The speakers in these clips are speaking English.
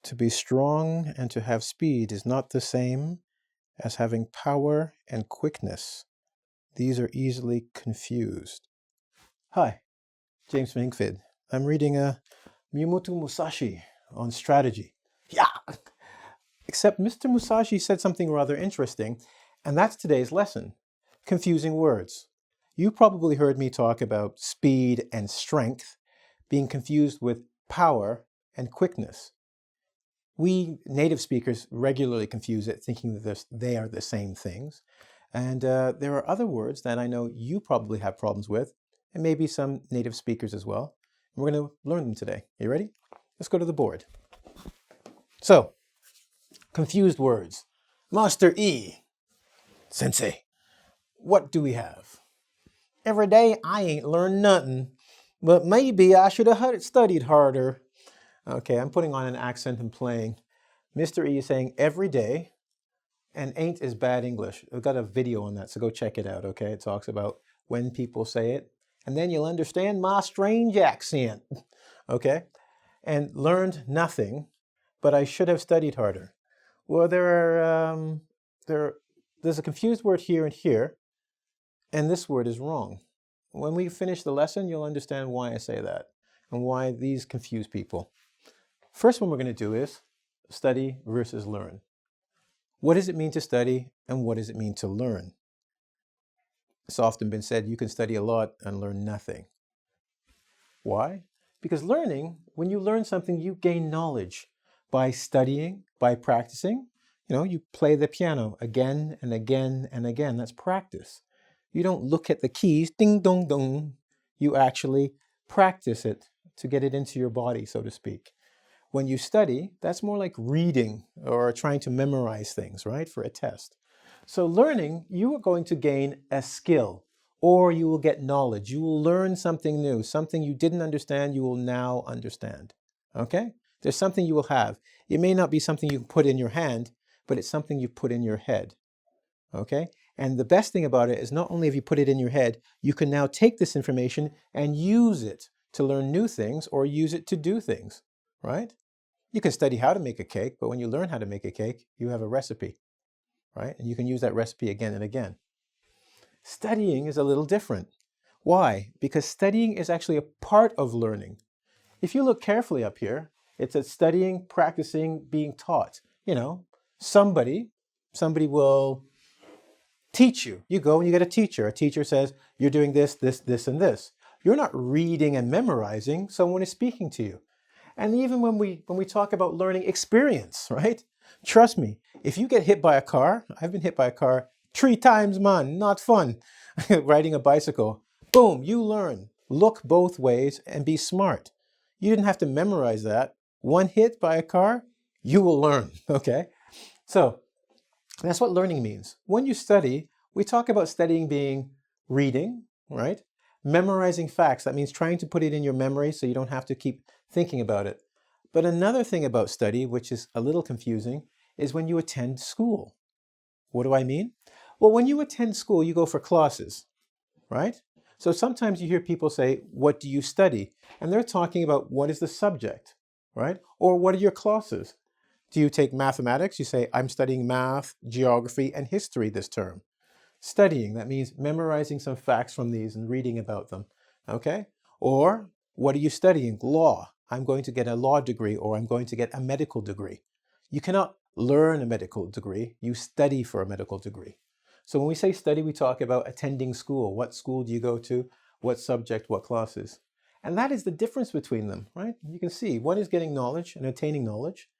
To be strong and to have speed is not the same as having power and quickness. These are easily confused. Hi, James from engVid. I'm reading Miyamoto Musashi on strategy. Yeah! Except Mr. Musashi said something rather interesting, and that's today's lesson. Confusing words. You probably heard me talk about speed and strength being confused with power and quickness. We native speakers regularly confuse it, thinking that they are the same things. And there are other words that I know you probably have problems with, and maybe some native speakers as well. And we're going to learn them today. You ready? Let's go to the board. So, confused words. Master E. Sensei, what do we have? Every day I ain't learned nothing, but maybe I should have studied harder. Okay, I'm putting on an accent and playing. Mr. E is saying every day, and ain't is bad English. I've got a video on that, so go check it out, okay? It talks about when people say it, and then you'll understand my strange accent, okay? And learned nothing, but I should have studied harder. Well, there's a confused word here and here, and this word is wrong. When we finish the lesson, you'll understand why I say that and why these confuse people. First one we're going to do is study versus learn. What does it mean to study and what does it mean to learn? It's often been said you can study a lot and learn nothing. Why? Because learning, when you learn something, you gain knowledge by studying, by practicing. You play the piano again and again and again. That's practice. You don't look at the keys, ding dong dong. You actually practice it to get it into your body, so to speak. When you study, that's more like reading or trying to memorize things, right, for a test. So learning, you are going to gain a skill or you will get knowledge. You will learn something new, something you didn't understand, you will now understand, okay? There's something you will have. It may not be something you can put in your hand, but it's something you put in your head, okay? And the best thing about it is not only have you put it in your head, you can now take this information and use it to learn new things or use it to do things, right? You can study how to make a cake, but when you learn how to make a cake, you have a recipe, right? And you can use that recipe again and again. Studying is a little different. Why? Because studying is actually a part of learning. If you look carefully up here, it says studying, practicing, being taught. Somebody will teach you. You go and you get a teacher. A teacher says, you're doing this, this, this, and this. You're not reading and memorizing. Someone is speaking to you. And even when we talk about learning, experience, right? Trust me, if you get hit by a car, I've been hit by a car 3 times, man, not fun. Riding a bicycle, boom, you learn. Look both ways and be smart. You didn't have to memorize that. One hit by a car, you will learn, okay? So that's what learning means. When you study, we talk about studying being reading, right? Memorizing facts, that means trying to put it in your memory so you don't have to keep thinking about it. But another thing about study, which is a little confusing, is when you attend school. What do I mean? Well, when you attend school, you go for classes, right? So sometimes you hear people say, what do you study? And they're talking about what is the subject, right? Or what are your classes? Do you take mathematics? You say, I'm studying math, geography, and history this term. Studying, that means memorizing some facts from these and reading about them, okay? Or what are you studying? Law. I'm going to get a law degree or I'm going to get a medical degree. You cannot learn a medical degree, you study for a medical degree. So when we say study, we talk about attending school. What school do you go to? What subject, what classes? And that is the difference between them, right? You can see one is getting knowledge and attaining knowledge.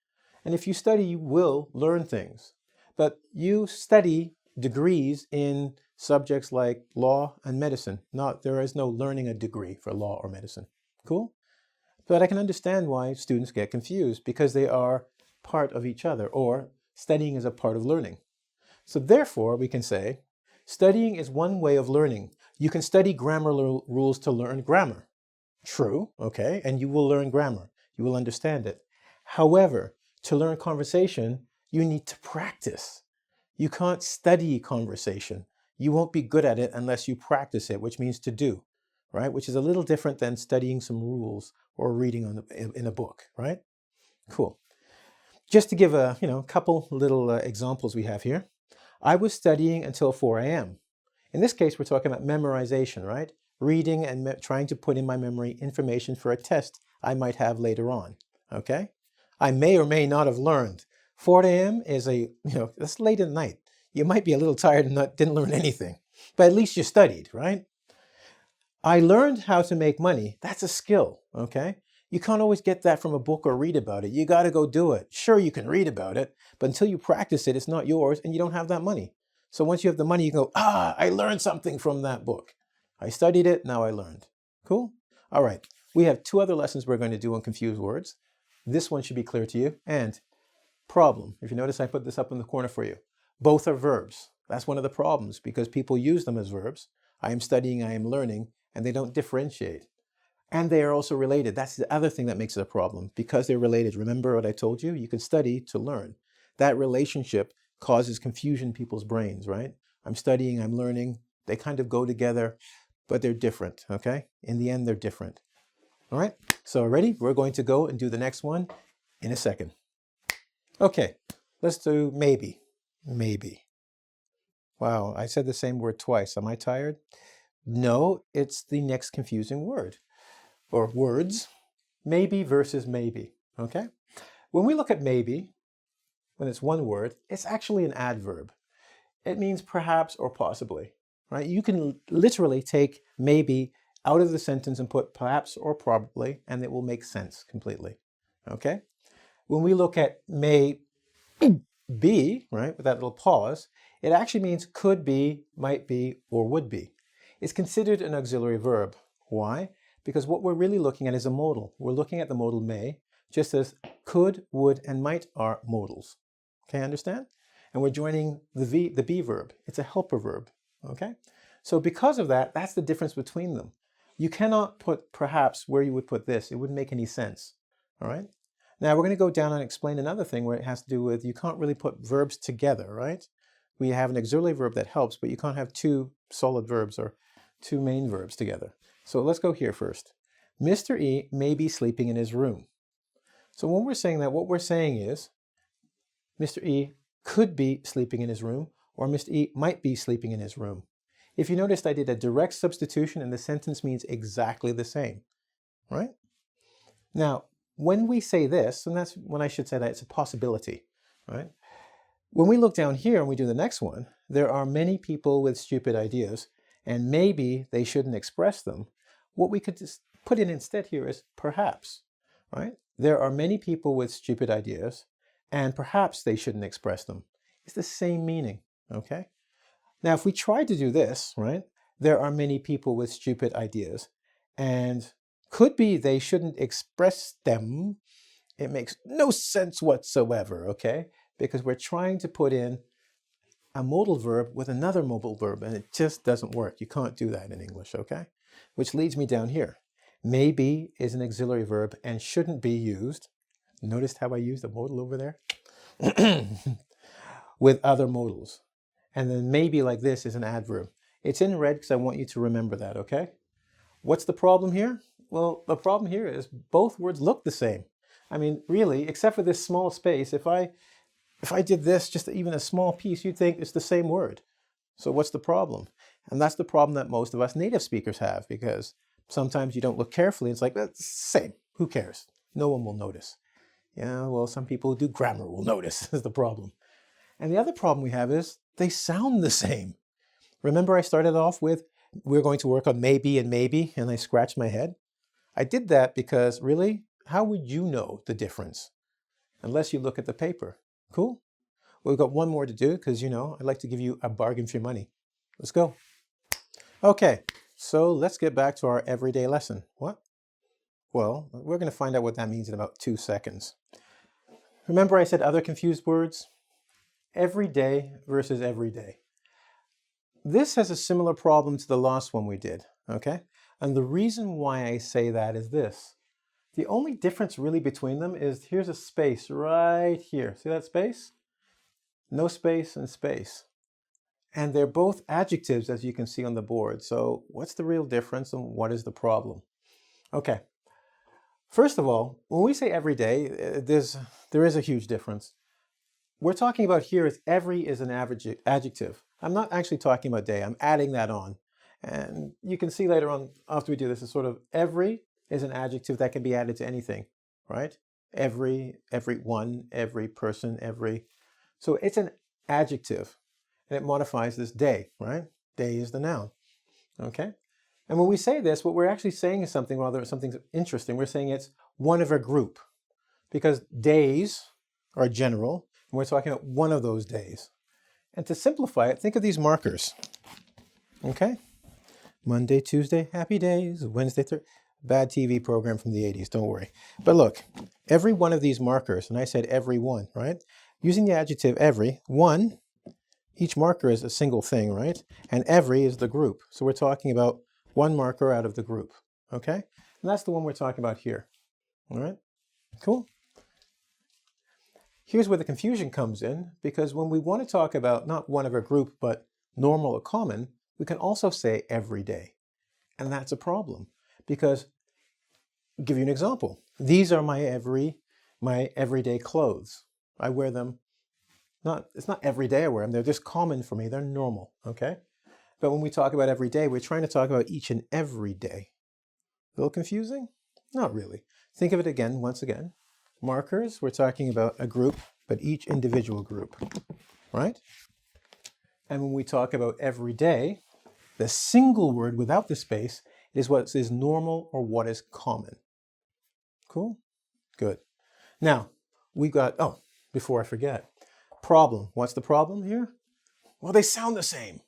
And if you study, you will learn things. But you study degrees in subjects like law and medicine. There is no learning a degree for law or medicine. Cool? But I can understand why students get confused because they are part of each other, or studying is a part of learning. So therefore, we can say, studying is one way of learning. You can study grammar rules to learn grammar. True, okay, and you will learn grammar. You will understand it. However, to learn conversation, you need to practice. You can't study conversation. You won't be good at it unless you practice it, which means to do, right? Which is a little different than studying some rules or reading in a book, right? Cool. Just to give a couple little examples we have here. I was studying until 4 a.m. In this case, we're talking about memorization, right? Reading and trying to put in my memory information for a test I might have later on, okay? I may or may not have learned. 4 a.m. is that's late at night. You might be a little tired and didn't learn anything, but at least you studied, right? I learned how to make money. That's a skill, okay? You can't always get that from a book or read about it. You got to go do it. Sure, you can read about it, but until you practice it, it's not yours and you don't have that money. So once you have the money, you go, I learned something from that book. I studied it, now I learned. Cool? All right, we have 2 other lessons we're going to do on confused words. This one should be clear to you. And problem, if you notice, I put this up in the corner for you. Both are verbs. That's one of the problems because people use them as verbs. I am studying, I am learning, and they don't differentiate. And they are also related. That's the other thing that makes it a problem. Because they're related, remember what I told you? You can study to learn. That relationship causes confusion in people's brains, right? I'm studying, I'm learning. They kind of go together, but they're different, okay? In the end, they're different. All right, so ready? We're going to go and do the next one in a second. Okay, let's do maybe. Maybe. Wow, I said the same word twice. Am I tired? No, it's the next confusing word. Or words, maybe versus maybe, okay? When we look at maybe, when it's one word, it's actually an adverb. It means perhaps or possibly, right? You can literally take maybe out of the sentence and put perhaps or probably, and it will make sense completely, okay? When we look at may be, right, with that little pause, it actually means could be, might be, or would be. It's considered an auxiliary verb. Why? Because what we're really looking at is a modal. We're looking at the modal may, just as could, would, and might are modals. Okay, understand? And we're joining the be verb. It's a helper verb, okay? So because of that, that's the difference between them. You cannot put perhaps where you would put this. It wouldn't make any sense, all right? Now we're going to go down and explain another thing where it has to do with you can't really put verbs together, right? We have an auxiliary verb that helps, but you can't have 2 solid verbs or 2 main verbs together. So let's go here first. Mr. E may be sleeping in his room. So when we're saying that, what we're saying is Mr. E could be sleeping in his room, or Mr. E might be sleeping in his room. If you noticed, I did a direct substitution and the sentence means exactly the same, right? Now, when we say this, and that's when I should say that it's a possibility, right? When we look down here and we do the next one, there are many people with stupid ideas, and maybe they shouldn't express them. What we could just put in instead here is perhaps, right? There are many people with stupid ideas, and perhaps they shouldn't express them. It's the same meaning, okay? Now, if we try to do this, right? There are many people with stupid ideas, and could be they shouldn't express them. It makes no sense whatsoever, okay? Because we're trying to put in a modal verb with another modal verb, and it just doesn't work. You can't do that in English, okay? Which leads me down here. Maybe is an auxiliary verb and shouldn't be used. Notice how I used the modal over there? With other modals. And then maybe like this is an adverb. It's in red because I want you to remember that, okay? What's the problem here? Well, the problem here is both words look the same. I mean, really, except for this small space, if I did this, just even a small piece, you'd think it's the same word. So what's the problem? And that's the problem that most of us native speakers have, because sometimes you don't look carefully. It's like, that's the same. Who cares? No one will notice. Yeah, well, some people who do grammar will notice is the problem. And the other problem we have is they sound the same. Remember I started off with, we're going to work on maybe, and I scratched my head? I did that because, really, how would you know the difference? Unless you look at the paper. Cool? Well, we've got one more to do because, I'd like to give you a bargain for your money. Let's go. Okay, so let's get back to our everyday lesson. What? Well, we're going to find out what that means in about 2 seconds. Remember I said other confused words? Everyday versus everyday. This has a similar problem to the last one we did, okay? And the reason why I say that is this. The only difference really between them is here's a space right here. See that space? No space and space. And they're both adjectives, as you can see on the board. So what's the real difference and what is the problem? Okay. First of all, when we say every day, there's there is a huge difference. We're talking about here is every is an adjective. I'm not actually talking about day. I'm adding that on. And you can see later on after we do this, is sort of every is an adjective that can be added to anything, right? Every one, every person, every. So it's an adjective and it modifies this day, right? Day is the noun, okay? And when we say this, what we're actually saying is something, rather something interesting. We're saying it's one of a group because days are general and we're talking about one of those days. And to simplify it, think of these markers, okay? Monday, Tuesday, happy days. Wednesday, Thursday, bad TV program from the 80s, don't worry. But look, every one of these markers, and I said every one, right? Using the adjective every, one, each marker is a single thing, right? And every is the group. So we're talking about one marker out of the group, okay? And that's the one we're talking about here, all right? Cool. Here's where the confusion comes in, because when we want to talk about not one of a group, but normal or common, we can also say every day. And that's a problem because, I'll give you an example. These are my everyday clothes. I wear them, it's not every day I wear them, they're just common for me, they're normal, okay? But when we talk about every day, we're trying to talk about each and every day. A little confusing? Not really. Think of it again, once again. Markers, we're talking about a group, but each individual group, right? And when we talk about every day, the single word without the space is what is normal or what is common. Cool? Good. Now, we got, oh, before I forget, problem. What's the problem here? Well, they sound the same.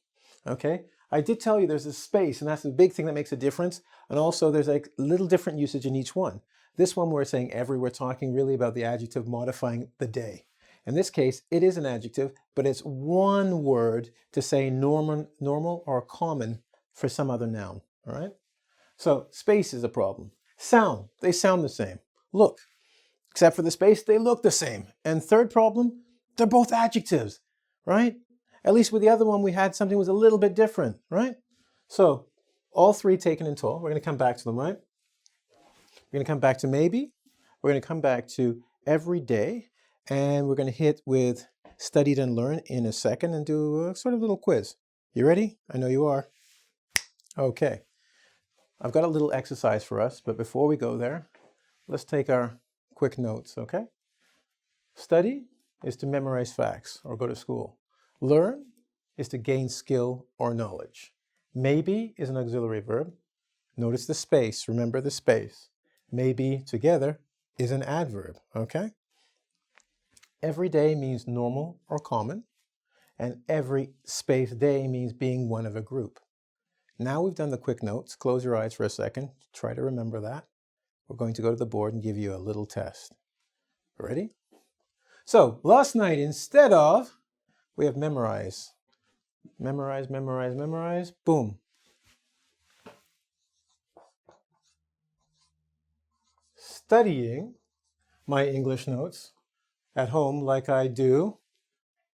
Okay, I did tell you there's a space, and that's the big thing that makes a difference. And also there's like little different usage in each one. This one we're saying every, we're talking really about the adjective modifying the day. In this case, it is an adjective, but it's one word to say normal or common for some other noun, all right? So space is a problem. Sound, they sound the same. Look, except for the space, they look the same. And third problem, they're both adjectives, right? At least with the other one, we had something was a little bit different, right? So all three taken in total, we're going to come back to them, right? We're going to come back to maybe, we're going to come back to every day, and we're going to hit with studied and learn in a second and do a sort of little quiz. You ready? I know you are. Okay. I've got a little exercise for us, but before we go there, let's take our quick notes, okay? Study is to memorize facts or go to school. Learn is to gain skill or knowledge. Maybe is an auxiliary verb. Notice the space, remember the space. Maybe together is an adverb, okay? Every day means normal or common, and every space day means being one of a group. Now we've done the quick notes. Close your eyes for a second. Try to remember that. We're going to go to the board and give you a little test. Ready? So last night, instead of, we have memorize. Memorize, memorize, memorize. Boom. Studying my English notes at home like I do.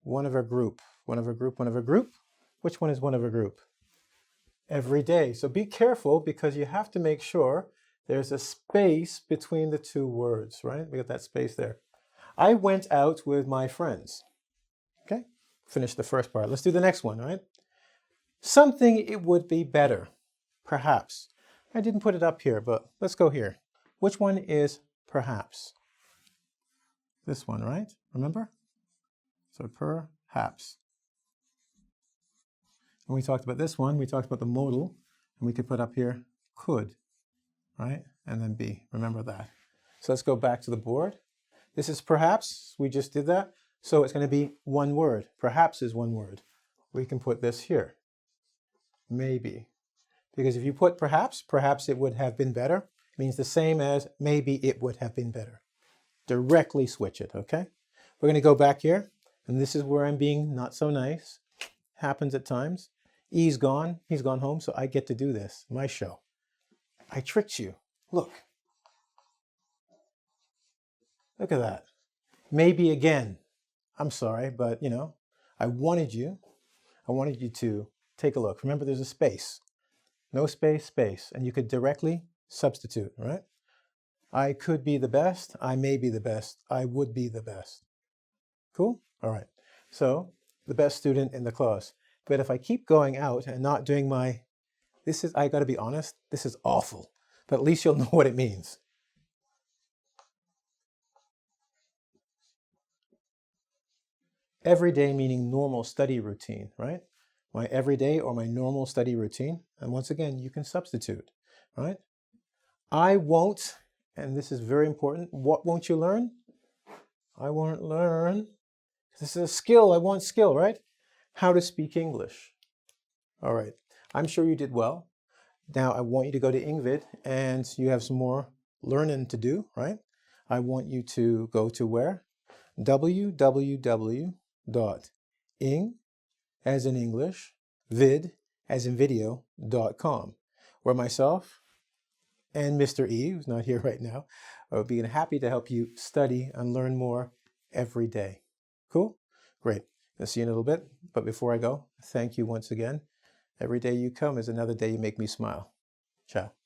One of a group. One of a group, one of a group. Which one is one of a group? Every day. So be careful because you have to make sure there's a space between the two words, right? We got that space there. I went out with my friends. Okay, finish the first part. Let's do the next one, right? Something it would be better, perhaps. I didn't put it up here, but let's go here. Which one is perhaps? This one, right? Remember? So perhaps. When we talked about this one, we talked about the modal, and we could put up here could, right? And then be, remember that. So let's go back to the board. This is perhaps, we just did that. So it's going to be one word. Perhaps is one word. We can put this here. Maybe. Because if you put perhaps it would have been better, it means the same as maybe it would have been better. Directly switch it, okay? We're going to go back here, and this is where I'm being not so nice. Happens at times. He's gone home, so I get to do this, my show. I tricked you. Look. Look at that. Maybe again. I'm sorry, but I wanted you to take a look. Remember, there's a space. No space, space. And you could directly substitute, right? I could be the best. I may be the best. I would be the best. Cool? All right. So the best student in the class. But if I keep going out and not doing my, I got to be honest, this is awful. But at least you'll know what it means. Everyday meaning normal study routine, right? My everyday or my normal study routine. And once again, you can substitute, right? I won't, and this is very important. What won't you learn? I won't learn. This is a skill. I want skill, right? How to speak English. All right. I'm sure you did well. Now I want you to go to engVid and you have some more learning to do, right? I want you to go to where? www.ing, as in English, vid, as in video.com, where myself and Mr. E, who's not here right now, I would be happy to help you study and learn more every day. Cool? Great. I'll see you in a little bit. But before I go, thank you once again. Every day you come is another day you make me smile. Ciao.